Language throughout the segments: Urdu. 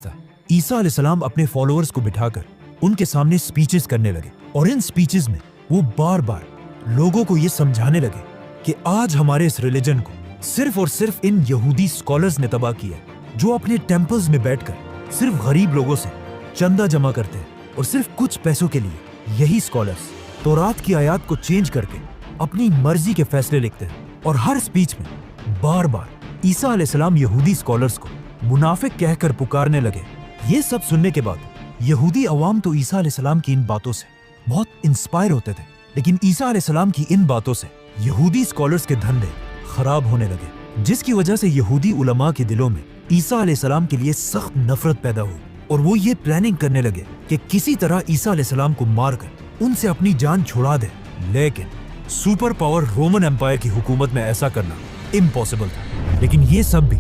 عیسیٰ علیہ السلام اپنے فالوورز کو بٹھا کر ان کے سامنے سپیچز کرنے لگے اور ان سپیچز میں وہ بار بار لوگوں کو یہ سمجھانے لگے کہ آج ہمارے اس ریلیجن کو صرف اور صرف ان یہودی اسکالرز نے تباہ کیا ہے جو اپنے ٹیمپلز میں بیٹھ کر صرف غریب لوگوں سے چندہ جمع کرتے ہیں اور صرف کچھ پیسوں کے لیے یہی اسکالرز تورات کی آیات کو چینج کر کے اپنی مرضی کے فیصلے لکھتے ہیں اور ہر سپیچ میں بار بار عیسیٰ علیہ السلام یہودی اسکالرز کو منافق کہہ کر پکارنے لگے۔ یہ سب سننے کے بعد یہودی عوام تو عیسیٰ علیہ السلام کی ان باتوں سے بہت انسپائر ہوتے تھے، لیکن عیسیٰ علیہ السلام کی ان باتوں سے یہودی اسکالرز کے دھندے خراب ہونے لگے، جس کی وجہ سے یہودی علماء کے دلوں میں عیسیٰ علیہ السلام کے لیے سخت نفرت پیدا ہوئی اور وہ یہ پلاننگ کرنے لگے کہ کسی طرح عیسیٰ علیہ السلام کو مار کر ان سے اپنی جان چھڑا دے۔ لیکن سپر پاور رومن امپائر کی حکومت میں ایسا کرنا امپاسبل تھا، لیکن یہ سب بھی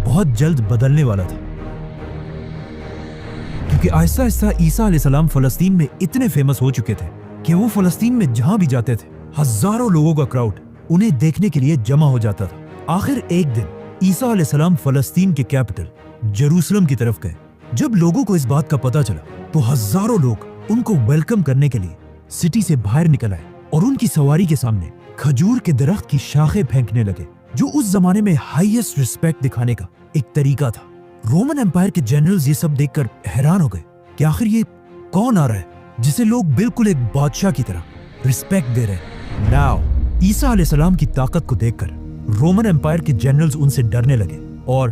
بہت جلد بدلنے والا تھا، کیونکہ آہستہ آہستہ عیسیٰ علیہ السلام فلسطین میں اتنے فیمس ہو چکے تھے کہ وہ فلسطین میں جہاں بھی جاتے تھے ہزاروں لوگوں کا کراؤڈ انہیں دیکھنے کے لیے جمع ہو جاتا تھا۔ آخر ایک دن عیسیٰ علیہ السلام فلسطین کے کیپٹل جیروسلم کی طرف گئے۔ جب لوگوں کو اس بات کا پتہ چلا تو ہزاروں لوگ ان کو ویلکم کرنے کے لیے سٹی سے باہر نکل آئے اور ان کی سواری کے سامنے کھجور کے درخت کی شاخیں پھینکنے لگے، جو اس زمانے میں ہائیسٹ ریسپیکٹ دکھانے کا ایک طریقہ تھا۔ رومن امپائر کے جنرلز یہ سب دیکھ کر حیران ہو گئے کہ آخر یہ کون آ رہا ہے جسے لوگ بالکل ایک بادشاہ کی طرح رسپیکٹ دے رہے۔ ناؤ عیسیٰ علیہ السلام کی طاقت کو دیکھ کر رومن امپائر کے جنرلز ان سے ڈرنے لگے اور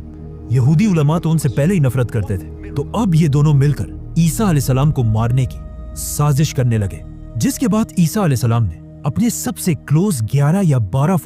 یہودی علماء تو ان سے پہلے ہی نفرت کرتے تھے، تو اب یہ دونوں مل کر عیسیٰ علیہ السلام کو مارنے کی سازش کرنے لگے، جس کے بعد عیسیٰ علیہ السلام نے اپنے سب سے کلوز 11 یا 12